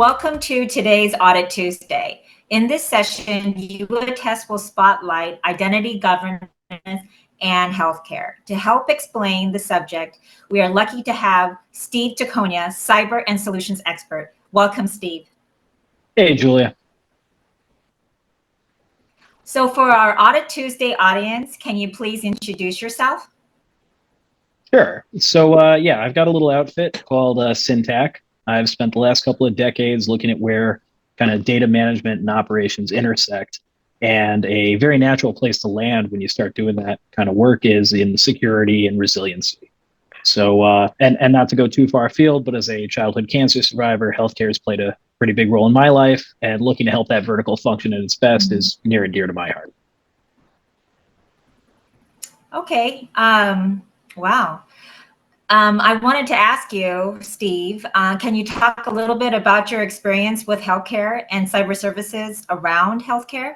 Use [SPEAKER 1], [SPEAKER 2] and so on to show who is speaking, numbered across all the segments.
[SPEAKER 1] Welcome to today's Audit Tuesday. In this session, YouAttest will spotlight identity governance and healthcare. To help explain the subject, we are lucky to have Steve Taccogna, cyber and solutions expert. Welcome, Steve.
[SPEAKER 2] Hey, Julia.
[SPEAKER 1] So for our Audit Tuesday audience, can you please introduce yourself?
[SPEAKER 2] Sure. So yeah, I've got a little outfit called Syntacc. I've spent the last couple of decades looking at where kind of data management and operations intersect. And a very natural place to land when you start doing that kind of work is in security and resiliency. So, and not to go too far afield, but as a childhood cancer survivor, healthcare has played a pretty big role in my life, and looking to help that vertical function at its best is near and dear to my heart.
[SPEAKER 1] Okay. Wow. I wanted to ask you, Steve, can you talk a little bit about your experience with healthcare and cyber services around healthcare?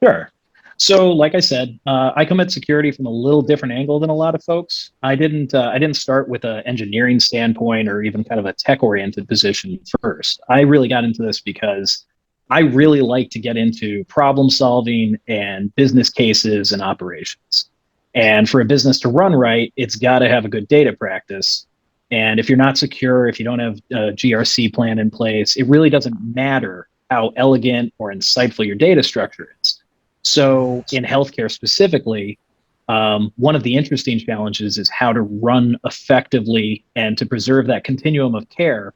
[SPEAKER 2] Sure. So, like I said, I come at security from a little different angle than a lot of folks. I didn't start with an engineering standpoint or even kind of a tech-oriented position first. I really got into this because I really like to get into problem solving and business cases and operations. And for a business to run right, it's got to have a good data practice. And if you're not secure, if you don't have a GRC plan in place, it really doesn't matter how elegant or insightful your data structure is. So in healthcare specifically, one of the interesting challenges is how to run effectively and to preserve that continuum of care.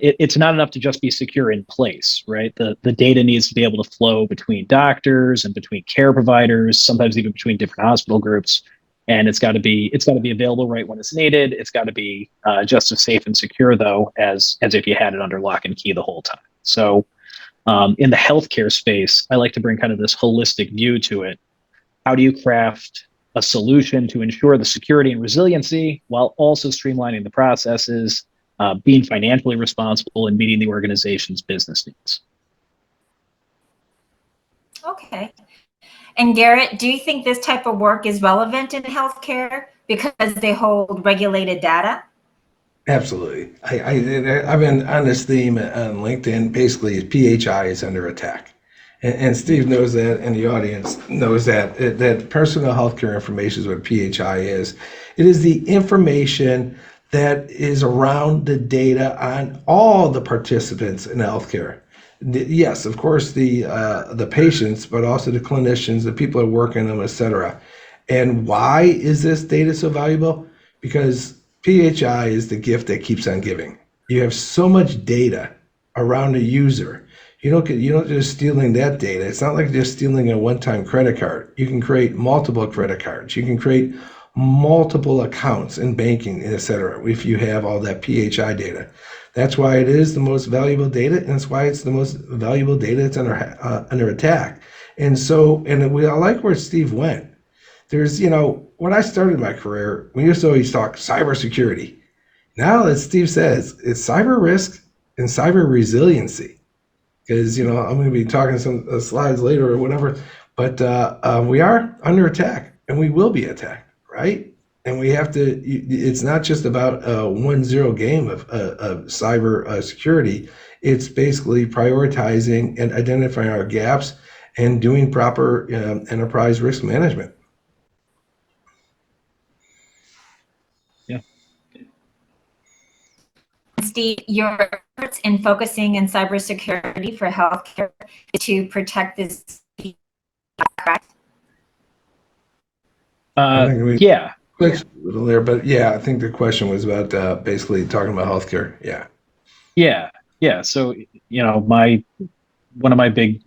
[SPEAKER 2] It's not enough to just be secure in place, right? The data needs to be able to flow between doctors and between care providers, sometimes even between different hospital groups. And it's got to be available right when it's needed. It's got to be just as safe and secure though as if you had it under lock and key the whole time. So in the healthcare space, I like to bring kind of this holistic view to it. How do you craft a solution to ensure the security and resiliency while also streamlining the processes, being financially responsible and meeting the organization's business needs?
[SPEAKER 1] Okay. And Garrett, do you think this type of work is relevant in healthcare because they hold regulated data?
[SPEAKER 3] Absolutely. I've been on this theme on LinkedIn. Basically, PHI is under attack. And Steve knows that, and the audience knows that personal healthcare information is what PHI is. It is the information that is around the data on all the participants in healthcare. Yes, of course, the patients, but also the clinicians, the people that work in them, et cetera. And why is this data so valuable? Because PHI is the gift that keeps on giving. You have so much data around a user. You don't just stealing that data. It's not like just stealing a one-time credit card. You can create multiple credit cards. You can create multiple accounts in banking, et cetera, if you have all that PHI data. That's why it is the most valuable data, and that's why it's the most valuable data that's under attack. And I like where Steve went. There's, when I started my career, we used to always talk cybersecurity. Now, as Steve says, it's cyber risk and cyber resiliency. Because, I'm going to be talking some slides later or whatever, but we are under attack and we will be attacked, right? And we have to, it's not just about a 1-0 game of cyber security. It's basically prioritizing and identifying our gaps and doing proper enterprise risk management.
[SPEAKER 2] Yeah.
[SPEAKER 1] Steve, your efforts in focusing in cybersecurity for healthcare is to protect this, correct?
[SPEAKER 2] Yeah.
[SPEAKER 3] Quick little there, but yeah, I think the question was about basically talking about healthcare.
[SPEAKER 2] Yeah. So, one of my big,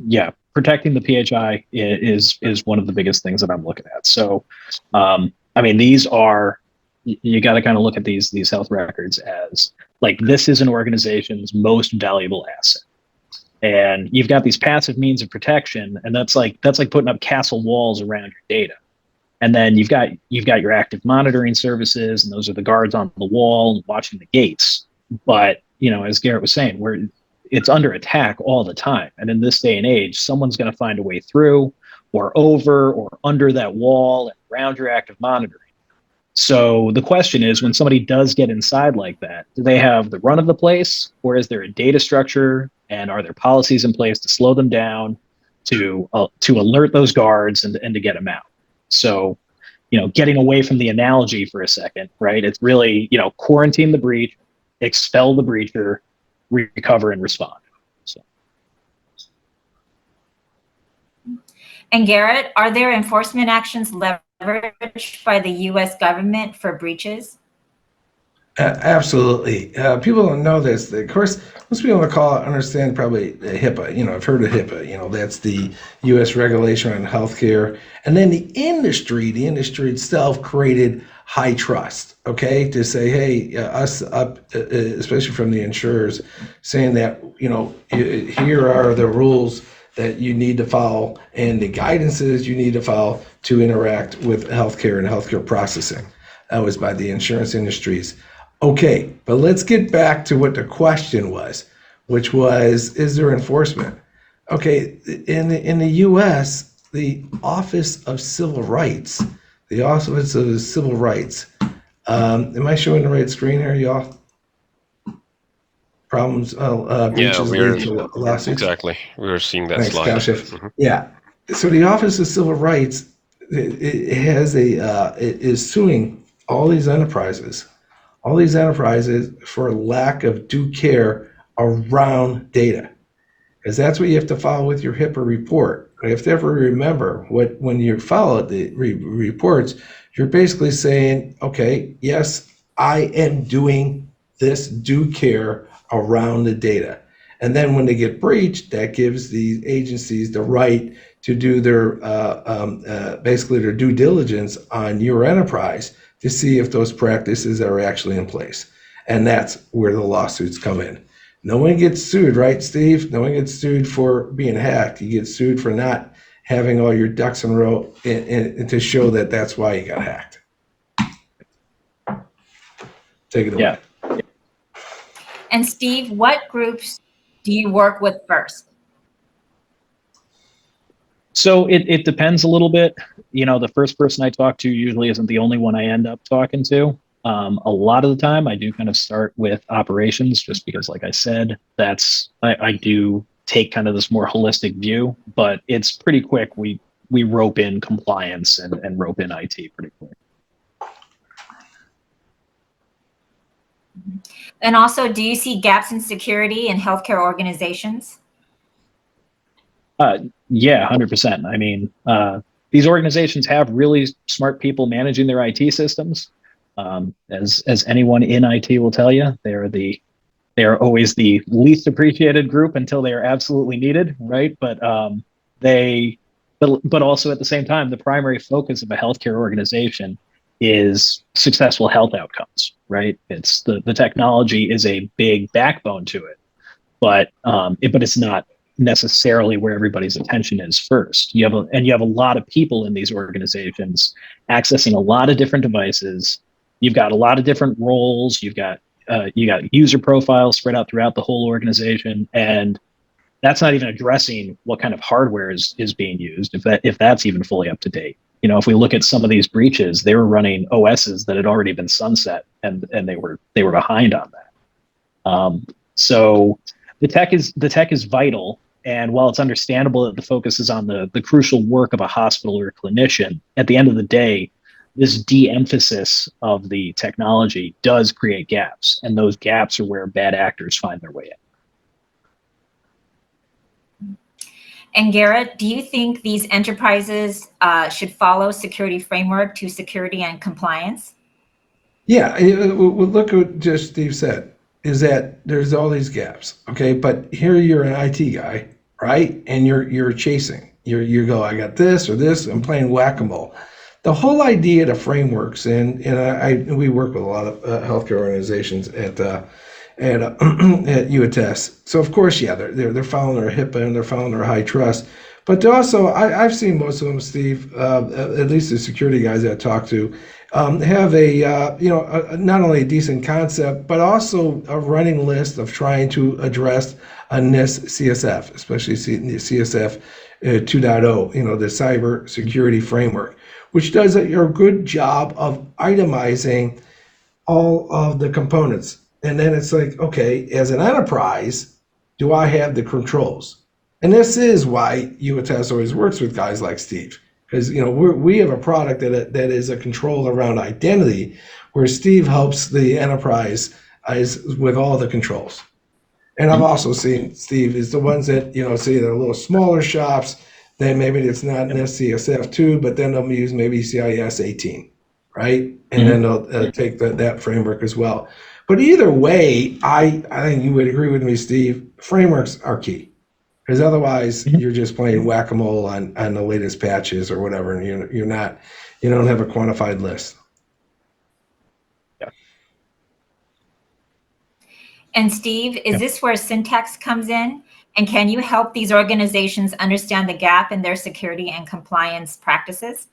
[SPEAKER 2] protecting the PHI is one of the biggest things that I'm looking at. So, these are, you got to kind of look at these health records as like, this is an organization's most valuable asset. And you've got these passive means of protection, and that's like putting up castle walls around your data. And then you've got your active monitoring services, and those are the guards on the wall and watching the gates. But, as Garrett was saying, it's under attack all the time. And in this day and age, someone's going to find a way through or over or under that wall and around your active monitoring. So the question is, when somebody does get inside like that, do they have the run of the place, or is there a data structure, and are there policies in place to slow them down, to alert those guards and to get them out? So, getting away from the analogy for a second, right? It's really, quarantine the breach, expel the breacher, recover and respond. So.
[SPEAKER 1] And Garrett, are there enforcement actions leveraged by the U.S. government for breaches?
[SPEAKER 3] Absolutely. People don't know this. Of course, most people on the call understand probably HIPAA. I've heard of HIPAA. That's the U.S. regulation on healthcare. And then the industry itself created high trust, okay, to say, hey, us up, especially from the insurers, saying that, here are the rules that you need to follow and the guidances you need to follow to interact with healthcare and healthcare processing. That was by the insurance industries. Okay, but let's get back to what the question was, which was, is there enforcement? Okay, in the U.S., the Office of Civil Rights, am I showing the right screen here, y'all? Problems, breaches lead to lawsuits?
[SPEAKER 4] Exactly. We were seeing that
[SPEAKER 3] Thanks,
[SPEAKER 4] slide.
[SPEAKER 3] Kashif. Yeah. So the Office of Civil Rights it is suing all these enterprises for lack of due care around data, because that's what you have to follow with your HIPAA report. You have to ever remember when you follow the reports, you're basically saying, okay, yes, I am doing this due care around the data. And then when they get breached, that gives the agencies the right to do their basically their due diligence on your enterprise to see if those practices are actually in place. And that's where the lawsuits come in. No one gets sued, right, Steve? No one gets sued for being hacked. You get sued for not having all your ducks in a row and to show that that's why you got hacked. Take it away.
[SPEAKER 2] Yeah.
[SPEAKER 1] And Steve, what groups do you work with first?
[SPEAKER 2] So it depends a little bit. The first person I talk to usually isn't the only one I end up talking to. A lot of the time I do kind of start with operations, just because, like I said, I do take kind of this more holistic view, but it's pretty quick. We rope in compliance and rope in IT pretty quick.
[SPEAKER 1] And also, do you see gaps in security in healthcare organizations?
[SPEAKER 2] Yeah, 100%. I mean, these organizations have really smart people managing their IT systems. As anyone in IT will tell you, they are always the least appreciated group until they are absolutely needed, right? But also at the same time, the primary focus of a healthcare organization is successful health outcomes, right? It's the technology is a big backbone to it, but it's not necessarily where everybody's attention is first. You have a lot of people in these organizations accessing a lot of different devices. You've got a lot of different roles. You got user profiles spread out throughout the whole organization, and that's not even addressing what kind of hardware is being used, if that's even fully up to date. If we look at some of these breaches, they were running OSs that had already been sunset, and they were behind on that. So the tech is vital. And while it's understandable that the focus is on the crucial work of a hospital or a clinician, at the end of the day, this de-emphasis of the technology does create gaps, and those gaps are where bad actors find their way in.
[SPEAKER 1] And Garrett, do you think these enterprises should follow security framework to security and compliance?
[SPEAKER 3] Yeah, look what just Steve said, is that there's all these gaps, okay? But here you're an IT guy, right? And you're chasing. You go, I got this or this, I'm playing whack-a-mole. The whole idea of the frameworks, and we work with a lot of healthcare organizations at YouAttest. So of course, yeah, they're following their HIPAA and they're following their high trust. But also, I've seen most of them, Steve, at least the security guys that I talk to, have not only a decent concept, but also a running list of trying to address a NIST CSF, especially CSF 2.0, the cyber security framework, which does a good job of itemizing all of the components. And then it's like, okay, as an enterprise, do I have the controls? And this is why YouAttest always works with guys like Steve, because we have a product that is a control around identity, where Steve helps the enterprise with all the controls. And I've also seen Steve is the ones that see they're little smaller shops. Then maybe it's not an SCSF2, but then they'll use maybe CIS 18, right? And then they'll take that framework as well. But either way, I think you would agree with me, Steve. Frameworks are key, because otherwise you're just playing whack-a-mole on the latest patches or whatever, and you don't have a quantified list.
[SPEAKER 1] And Steve, is this where Syntacc comes in? And can you help these organizations understand the gap in their security and compliance practices?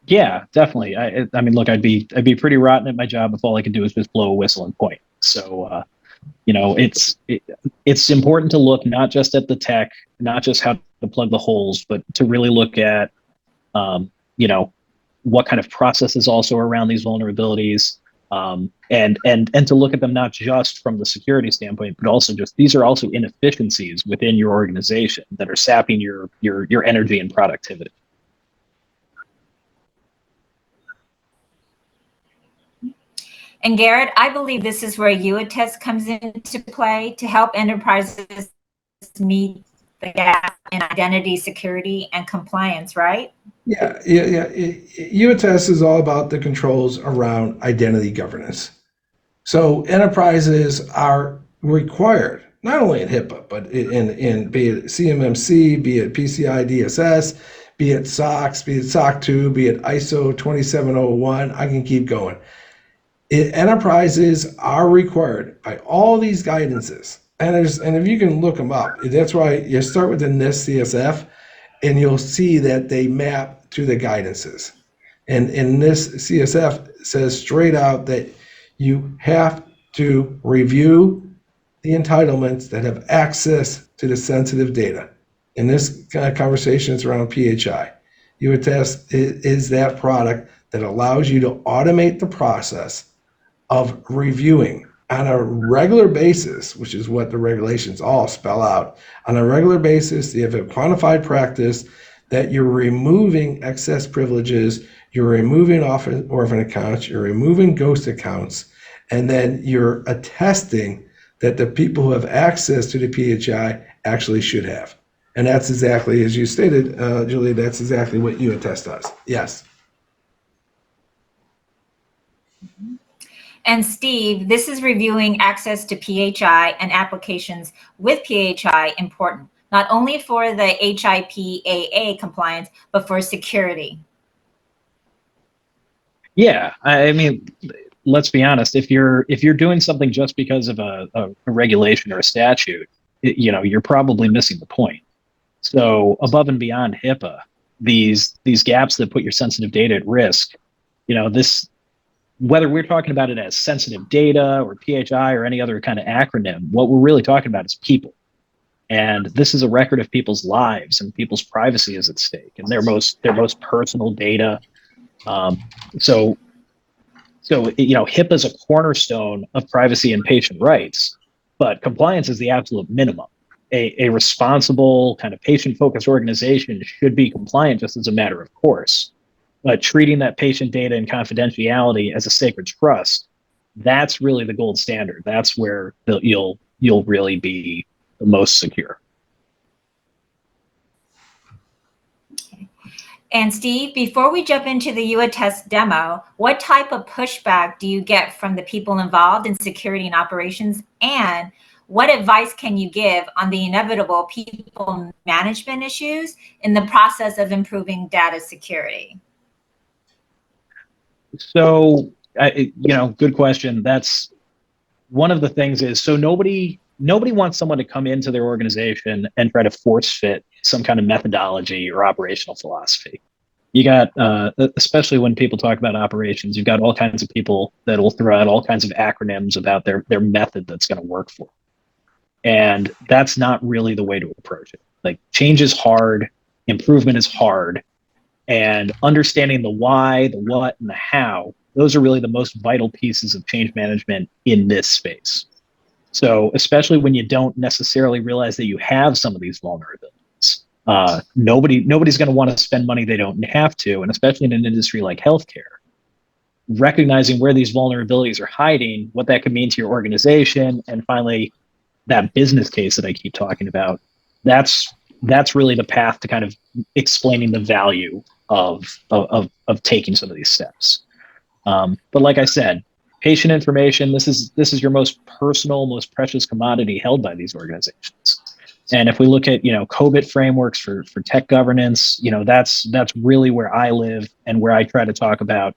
[SPEAKER 2] Yeah, definitely. I mean, look, I'd be pretty rotten at my job if all I could do is just blow a whistle and point. So, it's important to look not just at the tech, not just how to plug the holes, but to really look at, what kind of processes also around these vulnerabilities, and to look at them not just from the security standpoint, but also just these are also inefficiencies within your organization that are sapping your energy and productivity.
[SPEAKER 1] And Garrett, I believe this is where YouAttest comes into play to help enterprises meet the gap in identity, security, and compliance, right?
[SPEAKER 3] Yeah. YouAttest is all about the controls around identity governance. So enterprises are required, not only in HIPAA, but in be it CMMC, be it PCI DSS, be it SOX, be it SOC 2, be it ISO 2701, I can keep going. Enterprises are required by all these guidances, and if you can look them up, that's why you start with the NIST CSF, and you'll see that they map to the guidances. And NIST CSF says straight out that you have to review the entitlements that have access to the sensitive data. And this kind of conversation is around PHI. YouAttest is that product that allows you to automate the process of reviewing on a regular basis, which is what the regulations all spell out. On a regular basis, you have a quantified practice that you're removing excess privileges, you're removing orphan accounts, you're removing ghost accounts, and then you're attesting that the people who have access to the PHI actually should have. And that's exactly, as you stated, Julie, that's exactly what YouAttest does. Yes.
[SPEAKER 1] And Steve, this is reviewing access to PHI and applications with PHI important, not only for the HIPAA compliance, but for security.
[SPEAKER 2] Yeah, I mean, let's be honest. If you're doing something just because of a regulation or a statute, you're probably missing the point. So above and beyond HIPAA, these gaps that put your sensitive data at risk, whether we're talking about it as sensitive data or PHI or any other kind of acronym, what we're really talking about is people. And this is a record of people's lives, and people's privacy is at stake, and their most personal data. So HIPAA is a cornerstone of privacy and patient rights, but compliance is the absolute minimum. A responsible kind of patient-focused organization should be compliant just as a matter of course. But treating that patient data and confidentiality as a sacred trust, that's really the gold standard. That's where you'll really be the most secure.
[SPEAKER 1] Okay. And Steve, before we jump into the YouAttest demo, what type of pushback do you get from the people involved in security and operations? And what advice can you give on the inevitable people management issues in the process of improving data security?
[SPEAKER 2] So, good question. That's one of the things is, so nobody wants someone to come into their organization and try to force fit some kind of methodology or operational philosophy. You got, especially when people talk about operations, you've got all kinds of people that will throw out all kinds of acronyms about their method that's going to work for them. And that's not really the way to approach it. Like, change is hard, improvement is hard. And understanding the why, the what, and the how, those are really the most vital pieces of change management in this space. So especially when you don't necessarily realize that you have some of these vulnerabilities, nobody's going to want to spend money they don't have to, and especially in an industry like healthcare, recognizing where these vulnerabilities are hiding, what that could mean to your organization, and finally that business case that I keep talking about. That's really the path to kind of explaining the value of taking some of these steps. But like I said, patient information, this is your most personal, most precious commodity held by these organizations. And if we look at, COBIT frameworks for tech governance, that's really where I live and where I try to talk about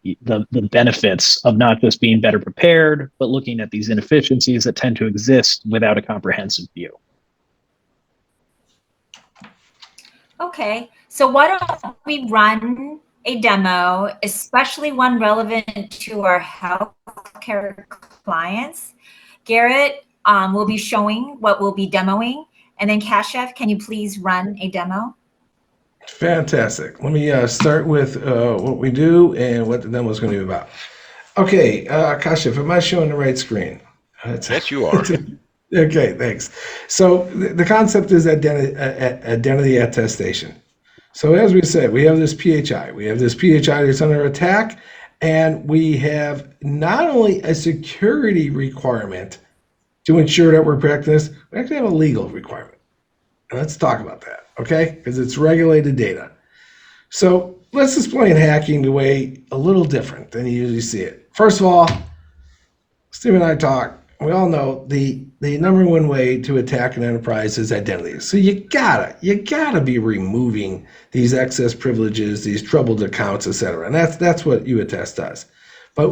[SPEAKER 2] the benefits of not just being better prepared, but looking at these inefficiencies that tend to exist without a comprehensive view.
[SPEAKER 1] Okay, so why don't we run a demo, especially one relevant to our healthcare clients. Garrett will be showing what we'll be demoing. And then Kashif, can you please run a demo?
[SPEAKER 3] Fantastic. Let me start with what we do and what the demo is going to be about. Okay, Kashif, am I showing the right screen?
[SPEAKER 4] Yes, you are.
[SPEAKER 3] Okay, thanks. So the concept is identity attestation. So as we said, we have this PHI. We have this PHI that's under attack, and we have not only a security requirement to ensure that we're protecting this, we actually have a legal requirement. And let's talk about that, okay? Because it's regulated data. So let's explain hacking the way a little different than you usually see it. First of all, Steve and I talk. We all know the number one way to attack an enterprise is identities. So you gotta be removing these excess privileges, these troubled accounts, etc. And that's what YouAttest does. But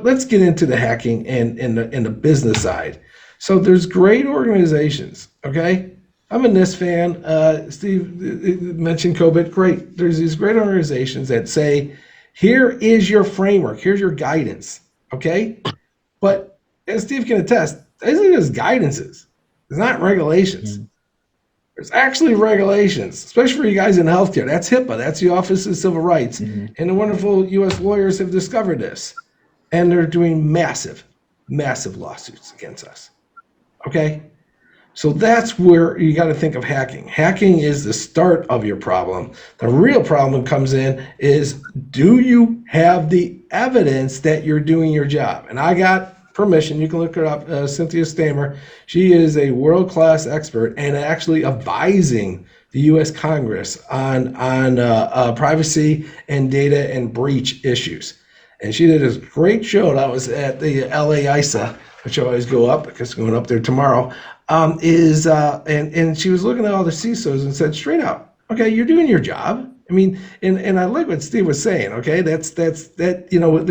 [SPEAKER 3] let's get into the hacking and the business side. So there's great organizations. Okay, I'm a NIST fan. Steve mentioned COBIT. Great. There's these great organizations that say, here is your framework, here's your guidance. Okay, but as Steve can attest, these are just guidances. It's not regulations. There's actually regulations, especially for you guys in healthcare. That's HIPAA. That's the Office of Civil Rights. And the wonderful U.S. lawyers have discovered this. And they're doing massive, massive lawsuits against us. Okay? So that's where you got to think of hacking. Hacking is the start of your problem. The real problem comes in is, do you have the evidence that you're doing your job? And I got permission. You can look her up, Cynthia Stamer. She is a world-class expert and actually advising the U.S. Congress on privacy and data and breach issues. And she did a great show. That was at the LA ISA, which I always go up because I'm going up there tomorrow. And she was looking at all the CISOs and said straight out, okay, you're doing your job. I mean, and I like what Steve was saying. Okay, that's everyone's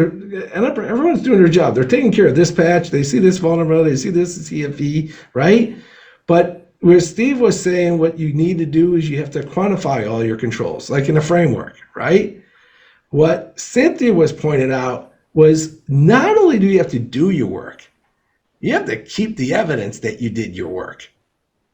[SPEAKER 3] doing their job. They're taking care of this patch. They see this vulnerability. They see this CFE, right? But where Steve was saying, what you need to do is you have to quantify all your controls, like in a framework, right? What Cynthia was pointed out was not only do you have to do your work, you have to keep the evidence that you did your work.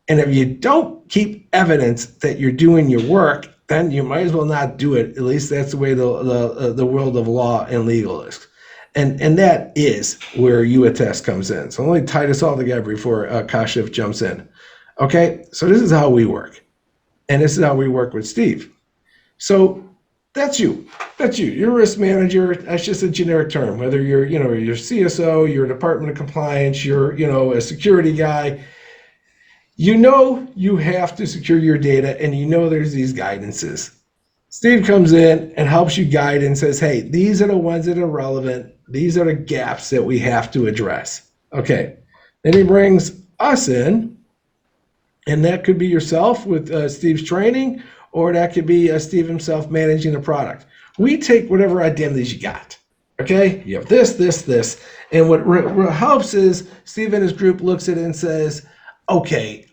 [SPEAKER 3] And if you don't keep evidence that you're doing your work, then you might as well not do it. At least that's the way the world of law and legal is. And that is where YouAttest comes in. So let me tie this all together before Kashif jumps in. Okay, so this is how we work. And this is how we work with Steve. So that's you. That's you. You're a risk manager. That's just a generic term. Whether you're CSO, you're a Department of Compliance, you're a security guy. You have to secure your data, and there's these guidances. Steve comes in and helps you guide and says, hey, these are the ones that are relevant. These are the gaps that we have to address. Okay. Then he brings us in, and that could be yourself with Steve's training, or that could be Steve himself managing the product. We take whatever identities you got. Okay. You have this. And what helps is Steve and his group looks at it and says, okay,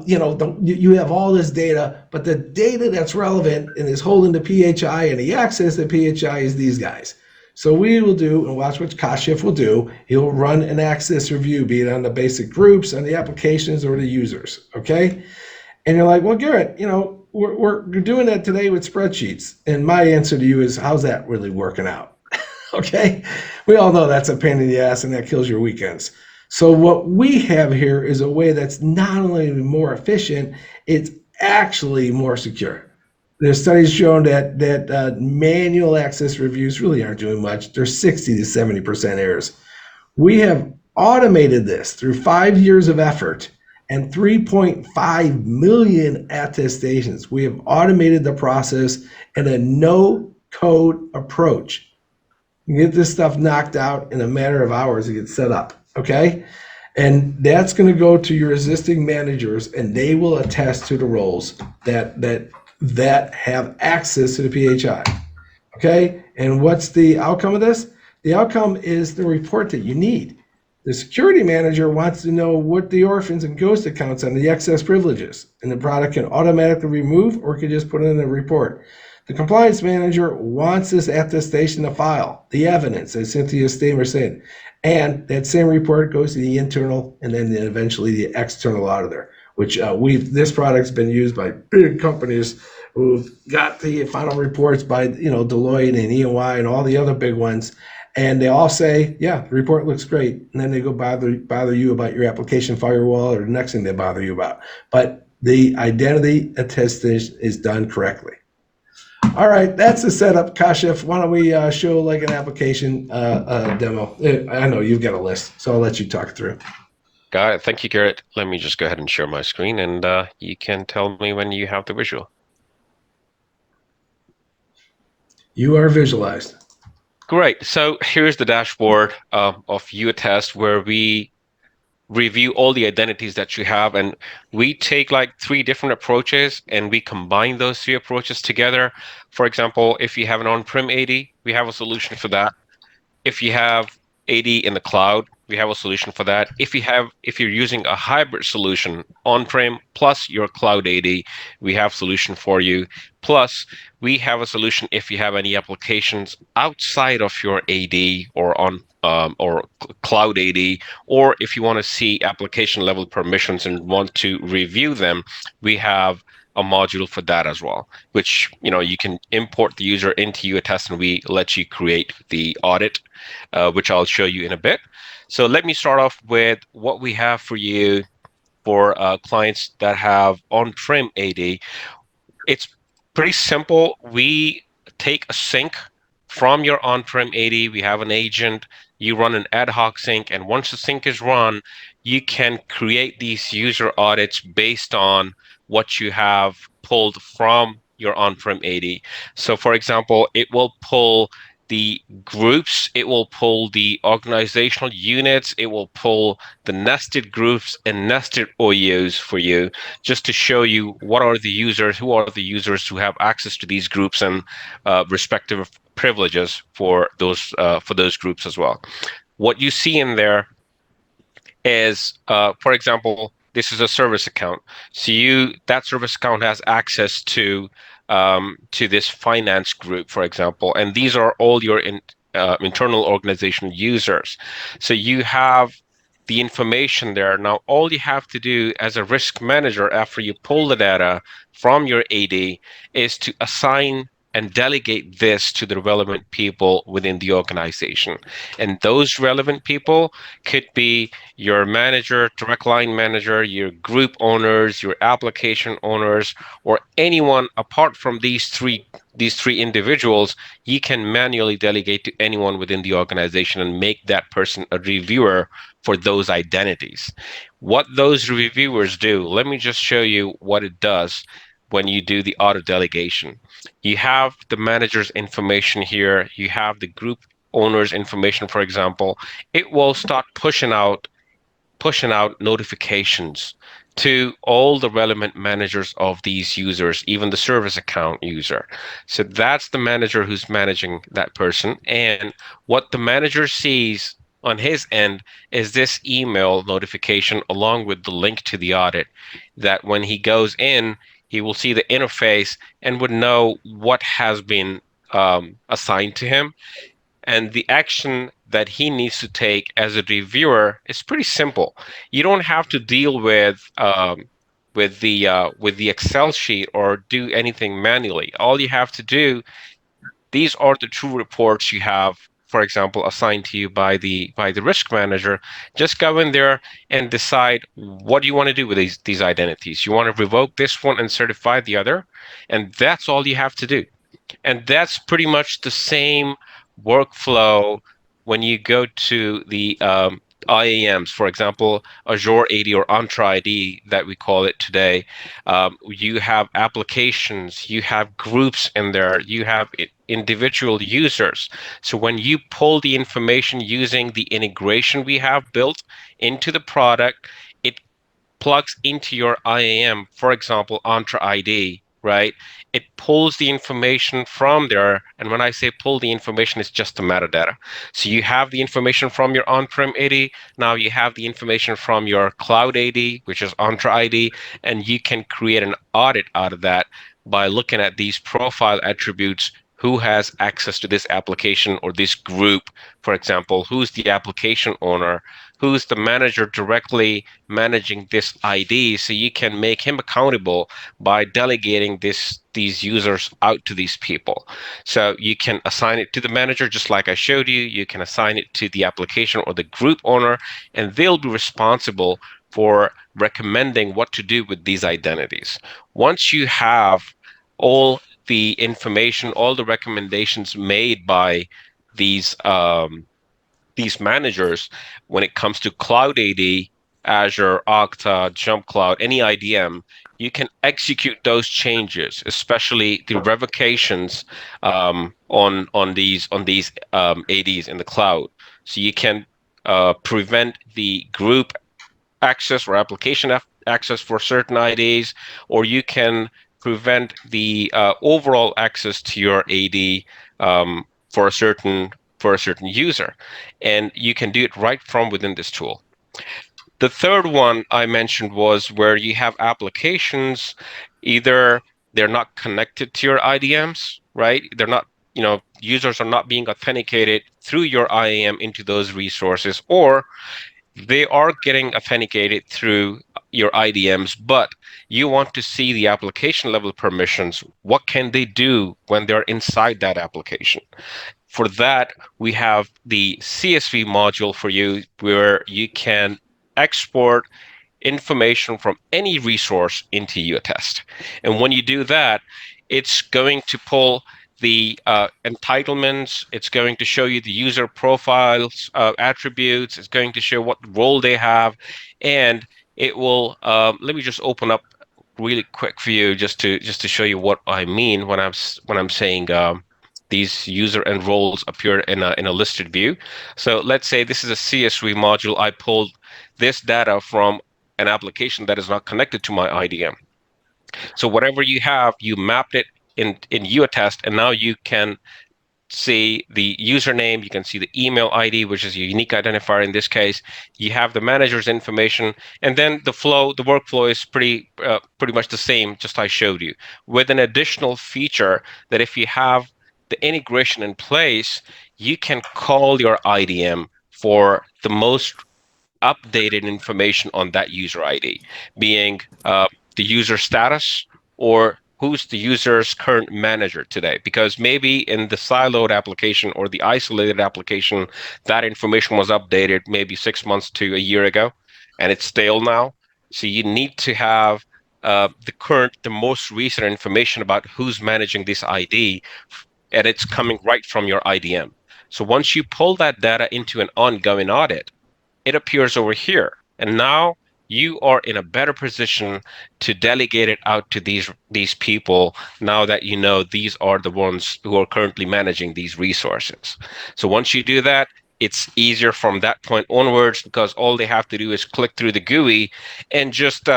[SPEAKER 3] you have all this data, but the data that's relevant and is holding the PHI and the access to PHI is these guys. So we will do, and watch what Kashif will do, he'll run an access review, be it on the basic groups, on the applications, or the users, okay? And you're like, well, Garrett, we're doing that today with spreadsheets. And my answer to you is, how's that really working out? Okay. We all know that's a pain in the ass and that kills your weekends. So what we have here is a way that's not only more efficient, it's actually more secure. There's studies showing that manual access reviews really aren't doing much. There's 60 to 70% errors. We have automated this through 5 years of effort and 3.5 million attestations. We have automated the process in a no code approach. You get this stuff knocked out in a matter of hours to get set up. Okay. And that's going to go to your existing managers, and they will attest to the roles that have access to the PHI. Okay. And what's the outcome of this? The outcome is the report that you need. The security manager wants to know what the orphans and ghost accounts on the excess privileges, and the product can automatically remove or can just put it in a report. The compliance manager wants this attestation to file, the evidence, as Cynthia's statement was saying, and that same report goes to the internal and then eventually the external auditor, which this product's been used by big companies who've got the final reports by Deloitte and EY and all the other big ones, and they all say, yeah, the report looks great, and then they go bother you about your application firewall or the next thing they bother you about. But the identity attestation is done correctly. All right, that's the setup. Kashif, why don't we show like an application demo? I know you've got a list, so I'll let you talk through.
[SPEAKER 4] Got it. Thank you, Garrett. Let me just go ahead and share my screen, and you can tell me when you have the visual.
[SPEAKER 3] You are visualized.
[SPEAKER 4] Great. So here's the dashboard of YouAttest, where we review all the identities that you have, and we take like 3 different approaches and we combine those 3 approaches together. For example, if you have an on-prem AD, we have a solution for that. If you have AD in the cloud, we have a solution for that. If you're using a hybrid solution, on-prem plus your cloud AD, we have solution for you. Plus, we have a solution if you have any applications outside of your AD or or cloud AD, or if you want to see application level permissions and want to review them, we have a module for that as well, which you can import the user into YouAttest and we let you create the audit, which I'll show you in a bit. So let me start off with what we have for you for clients that have on-prem AD. It's pretty simple. We take a sync from your on-prem AD. We have an agent. You run an ad hoc sync, and once the sync is run, you can create these user audits based on what you have pulled from your on-prem AD. So for example, it will pull the groups, it will pull the organizational units, it will pull the nested groups and nested OEOs for you, just to show you what are the users, who are the users who have access to these groups and respective privileges for those groups as well. What you see in there is, for example, this is a service account. So that service account has access to this finance group, for example, and these are all your internal organizational users. So you have the information there. Now, all you have to do as a risk manager after you pull the data from your AD is to assign and delegate this to the relevant people within the organization. And those relevant people could be your manager, direct line manager, your group owners, your application owners, or anyone apart from these three individuals. You can manually delegate to anyone within the organization and make that person a reviewer for those identities. What those reviewers do, let me just show you what it does when you do the auto delegation. You have the manager's information here. You have the group owner's information, for example. It will start pushing out notifications to all the relevant managers of these users, even the service account user. So that's the manager who's managing that person. And what the manager sees on his end is this email notification along with the link to the audit, that when he goes in, he will see the interface and would know what has been assigned to him. And the action that he needs to take as a reviewer is pretty simple. You don't have to deal with with the Excel sheet or do anything manually. All you have to do, these are the true reports you have, for example, assigned to you by the risk manager. Just go in there and decide what you want to do with these identities. You want to revoke this one and certify the other, and that's all you have to do. And that's pretty much the same workflow when you go to the IAMs, for example, Azure AD or Entra ID that we call it today. You have applications, you have groups in there, you have individual users. So when you pull the information using the integration we have built into the product, it plugs into your IAM, for example, Entra ID, right? It pulls the information from there. And when I say pull the information, it's just the metadata. So you have the information from your on-prem AD. Now you have the information from your cloud AD, which is Entra ID, and you can create an audit out of that by looking at these profile attributes. Who has access to this application or this group, for example, who's the application owner, who's the manager directly managing this ID, so you can make him accountable by delegating these users out to these people. So you can assign it to the manager, just like I showed you. You can assign it to the application or the group owner, and they'll be responsible for recommending what to do with these identities. Once you have all the information, all the recommendations made by these these managers when it comes to Cloud AD, Azure, Okta, Jump Cloud, any IDM, you can execute those changes, especially the revocations on these ADs in the cloud. So you can prevent the group access or application access for certain IDs, or you can prevent the overall access to your AD um, for a certain user, and you can do it right from within this tool. The third one I mentioned was where you have applications, either they're not connected to your IDMs, right? They're not, users are not being authenticated through your IAM into those resources, or they are getting authenticated through your IDMs, but you want to see the application level permissions. What can they do when they're inside that application? For that, we have the CSV module for you where you can export information from any resource into YouAttest. And when you do that, it's going to pull the entitlements, it's going to show you the user profiles, attributes, it's going to show what role they have, and it will, let me just open up really quick for you just to show you what I mean when I'm saying these user and roles appear in a listed view. So let's say this is a CSV module. I pulled this data from an application that is not connected to my IDM. So whatever you have, you mapped it in YouAttest, and now you can see the username, you can see the email ID, which is a unique identifier in this case. You have the manager's information, and then the workflow is pretty much the same, just I showed you, with an additional feature that if you have the integration in place, you can call your IDM for the most updated information on that user ID, being the user status or who's the user's current manager today. Because maybe in the siloed application or the isolated application, that information was updated maybe 6 months to a year ago, and it's stale now. So you need to have the most recent information about who's managing this ID, and it's coming right from your IDM. So once you pull that data into an ongoing audit, it appears over here. And now you are in a better position to delegate it out to these people now that you know these are the ones who are currently managing these resources. So once you do that, it's easier from that point onwards because all they have to do is click through the GUI and just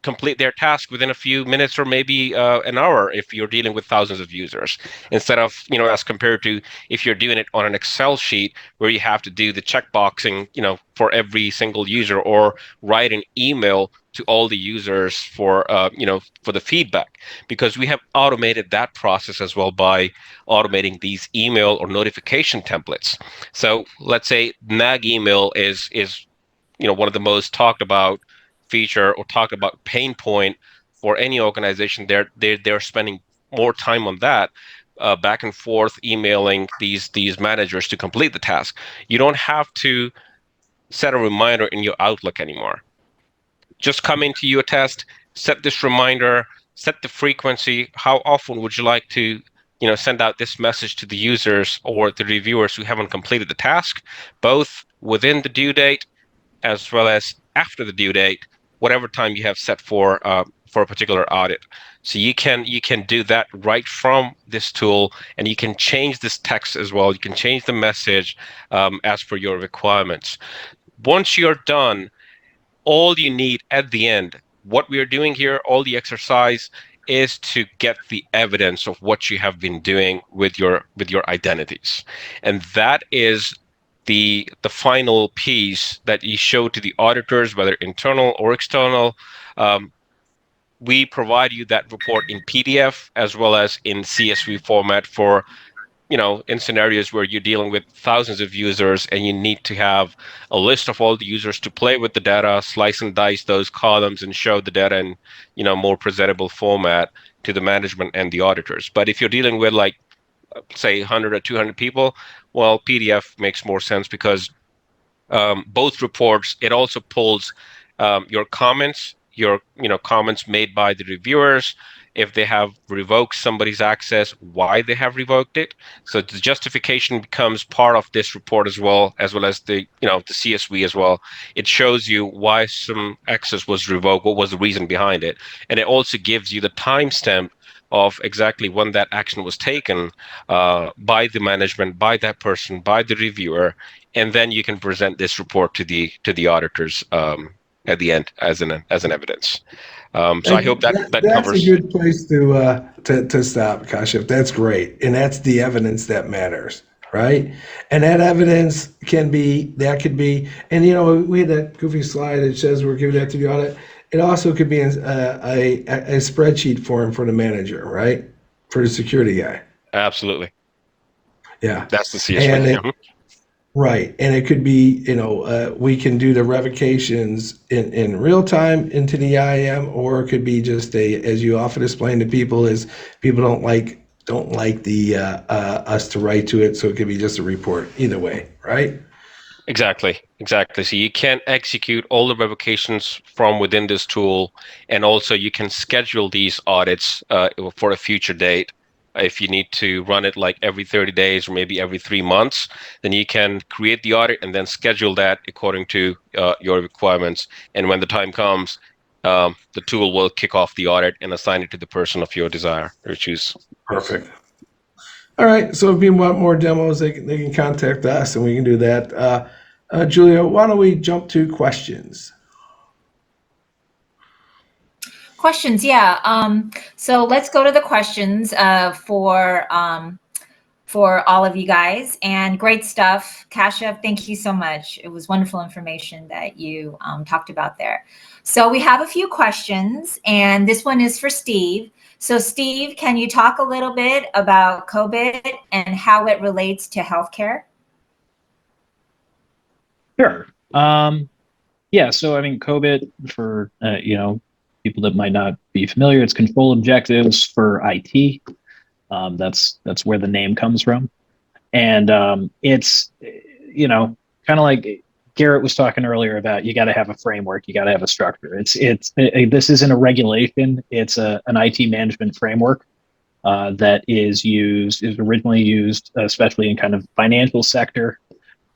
[SPEAKER 4] complete their task within a few minutes or maybe an hour if you're dealing with thousands of users, instead of as compared to if you're doing it on an Excel sheet where you have to do the checkboxing for every single user, or write an email to all the users for the feedback, because we have automated that process as well by automating these email or notification templates. So let's say nag email is one of the most talked about feature or talk about pain point for any organization, they're spending more time on that, back and forth emailing these managers to complete the task. You don't have to set a reminder in your Outlook anymore. Just come into YouAttest, set this reminder, set the frequency. How often would you like to, send out this message to the users or the reviewers who haven't completed the task, both within the due date as well as after the due date, whatever time you have set for a particular audit. So you can do that right from this tool, and you can change this text as well. You can change the message as per your requirements. Once you're done, all you need at the end, what we are doing here, all the exercise is to get the evidence of what you have been doing with your identities. And that is the final piece that you show to the auditors, whether internal or external. We provide you that report in PDF as well as in CSV format for, in scenarios where you're dealing with thousands of users and you need to have a list of all the users to play with the data, slice and dice those columns and show the data in, more presentable format to the management and the auditors. But if you're dealing with, like, say 100 or 200 people, well, PDF makes more sense because both reports, it also pulls your comments, your comments made by the reviewers, if they have revoked somebody's access, why they have revoked it. So the justification becomes part of this report as well as the the CSV as well. It shows you why some access was revoked, what was the reason behind it, and it also gives you the timestamp of exactly when that action was taken by the management, by that person, by the reviewer, and then you can present this report to the auditors at the end as an evidence. So I hope that
[SPEAKER 3] That's a
[SPEAKER 4] covers.
[SPEAKER 3] good place to stop, Kashif. That's great, and that's the evidence that matters, right? And that evidence could be, and we had that goofy slide that says we're giving that to the audit. It also could be a spreadsheet form for the manager, right? For the security guy.
[SPEAKER 4] Absolutely.
[SPEAKER 3] Yeah.
[SPEAKER 4] That's the
[SPEAKER 3] And
[SPEAKER 4] CSV.
[SPEAKER 3] right. And it could be, we can do the revocations in real time into the IAM, or it could be just as you often explain to people, is people don't like the us to write to it. So it could be just a report either way, right?
[SPEAKER 4] Exactly. So you can execute all the revocations from within this tool, and also you can schedule these audits for a future date. If you need to run it like every 30 days or maybe every 3 months, then you can create the audit and then schedule that according to your requirements. And when the time comes, the tool will kick off the audit and assign it to the person of your desire or choose.
[SPEAKER 3] Perfect. All right. So if you want more demos, they can contact us and we can do that. Julia, why don't we jump to questions?
[SPEAKER 1] Questions, yeah. So let's go to the questions for all of you guys. And great stuff. Kasha, thank you so much. It was wonderful information that you talked about there. So we have a few questions, and this one is for Steve. So Steve, can you talk a little bit about COVID and how it relates to healthcare?
[SPEAKER 2] Sure. Yeah. So I mean, COVID, for people that might not be familiar, it's control objectives for IT. That's where the name comes from, and it's kind of like Garrett was talking earlier about. You got to have a framework, you got to have a structure. This isn't a regulation; it's an IT management framework that is originally used, especially in kind of financial sector,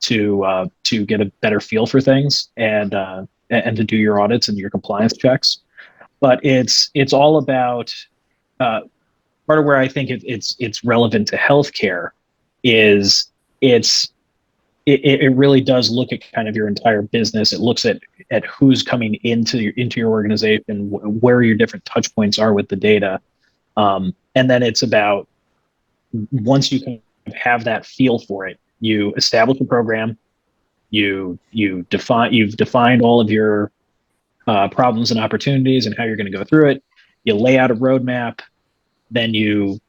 [SPEAKER 2] to get a better feel for things and to do your audits and your compliance checks. But it's all about part of where I think it's relevant to healthcare is it really does look at kind of your entire business. It looks at who's coming into your organization, where your different touch points are with the data, and then it's about, once you can have that feel for it, you establish a program, you've defined all of your problems and opportunities and how you're going to go through it. You lay out a roadmap, then you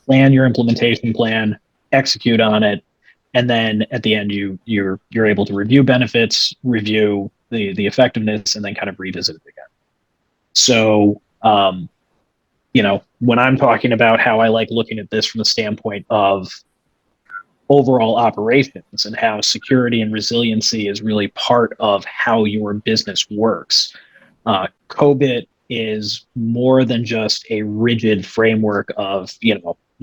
[SPEAKER 2] plan your implementation plan, execute on it, and then at the end you're able to review benefits, review the effectiveness, and then kind of revisit it again. So, when I'm talking about how I like looking at this from the standpoint of overall operations and how security and resiliency is really part of how your business works, COBIT is more than just a rigid framework of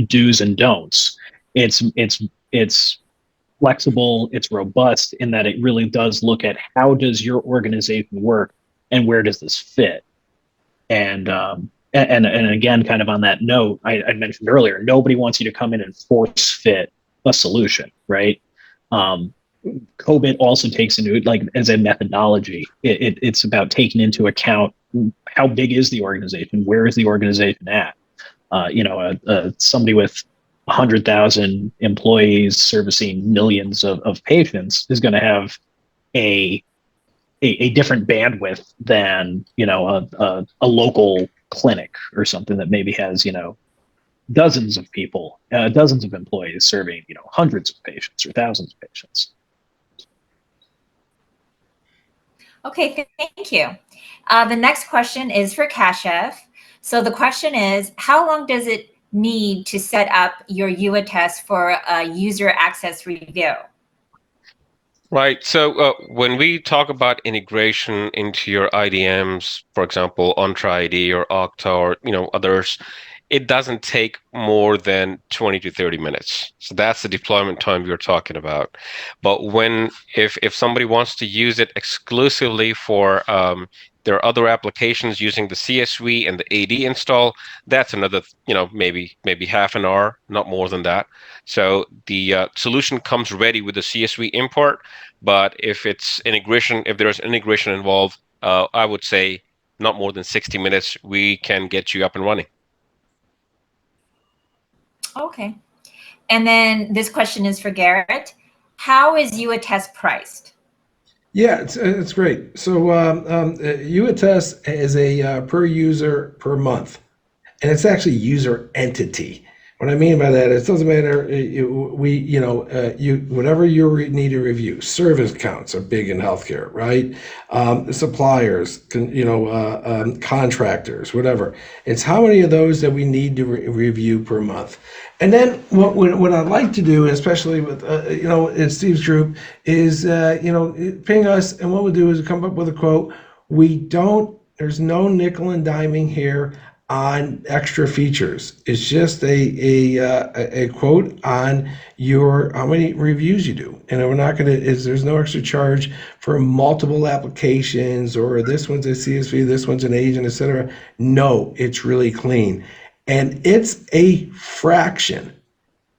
[SPEAKER 2] do's and don'ts. It's flexible, it's robust in that it really does look at how does your organization work and where does this fit. And again, kind of on that note, I mentioned earlier, nobody wants you to come in and force fit a solution, right? COBIT also takes into, like, as a methodology, it's about taking into account how big is the organization, where is the organization at. Somebody with 100,000 employees servicing millions of patients is going to have a different bandwidth than a local clinic or something that maybe has dozens of people, dozens of employees serving hundreds of patients or thousands of patients.
[SPEAKER 1] Okay, thank you. The next question is for Kashif. So the question is, how long does it need to set up your YouAttest for a user access review?
[SPEAKER 4] Right. So when we talk about integration into your IDMs, for example, Entra ID or Okta or others, it doesn't take more than 20 to 30 minutes. So that's the deployment time you're talking about. But if somebody wants to use it exclusively for their other applications using the CSV and the AD install, that's another, maybe half an hour, not more than that. So the solution comes ready with the CSV import. But if there's integration involved, I would say not more than 60 minutes, we can get you up and running.
[SPEAKER 1] Okay. And then this question is for Garrett. How is YouAttest priced?
[SPEAKER 3] Yeah, it's great. So YouAttest is a per user per month, and it's actually user entity. What I mean by that is, it doesn't matter. Whatever you need to review. Service counts are big in healthcare, right? Suppliers, contractors, whatever. It's how many of those that we need to review per month. And then what I'd like to do, especially with in Steve's group, is ping us, and what we'll do is come up with a quote. There's no nickel and diming here on extra features. It's just a quote on how many reviews you do, and there's no extra charge for multiple applications, or this one's a CSV, this one's an agent, etc. No, it's really clean, and it's a fraction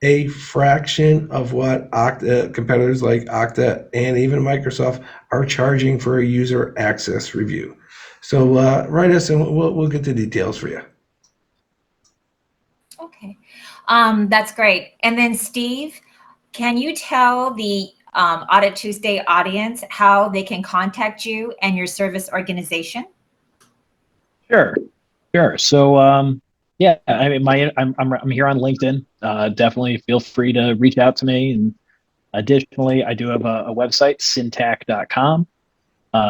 [SPEAKER 3] of what competitors like Okta and even Microsoft are charging for a user access review. So write us and we'll get the details for you.
[SPEAKER 1] Okay, that's great. And then Steve, can you tell the Audit Tuesday audience how they can contact you and your service organization?
[SPEAKER 2] Sure. So yeah, I mean, I'm here on LinkedIn. Definitely feel free to reach out to me. And additionally, I do have a website, Syntacc.com.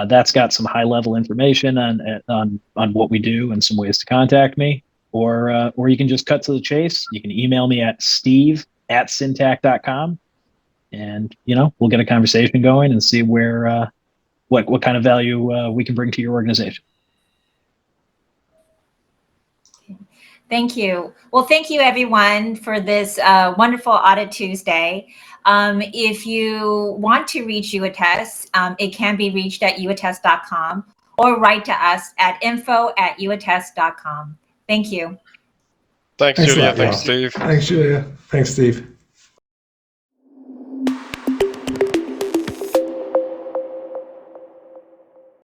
[SPEAKER 2] That's got some high-level information on what we do and some ways to contact me. Or you can just cut to the chase. You can email me at steve@syntacc.com, and we'll get a conversation going and see where what kind of value we can bring to your organization.
[SPEAKER 1] Thank you. Well, thank you everyone for this wonderful Audit Tuesday. If you want to reach YouAttest, it can be reached at youattest.com or write to us at info@youattest.com. Thank you.
[SPEAKER 4] Thanks, Julia. Thanks, Steve.
[SPEAKER 3] Thanks, Julia. Thanks, Steve.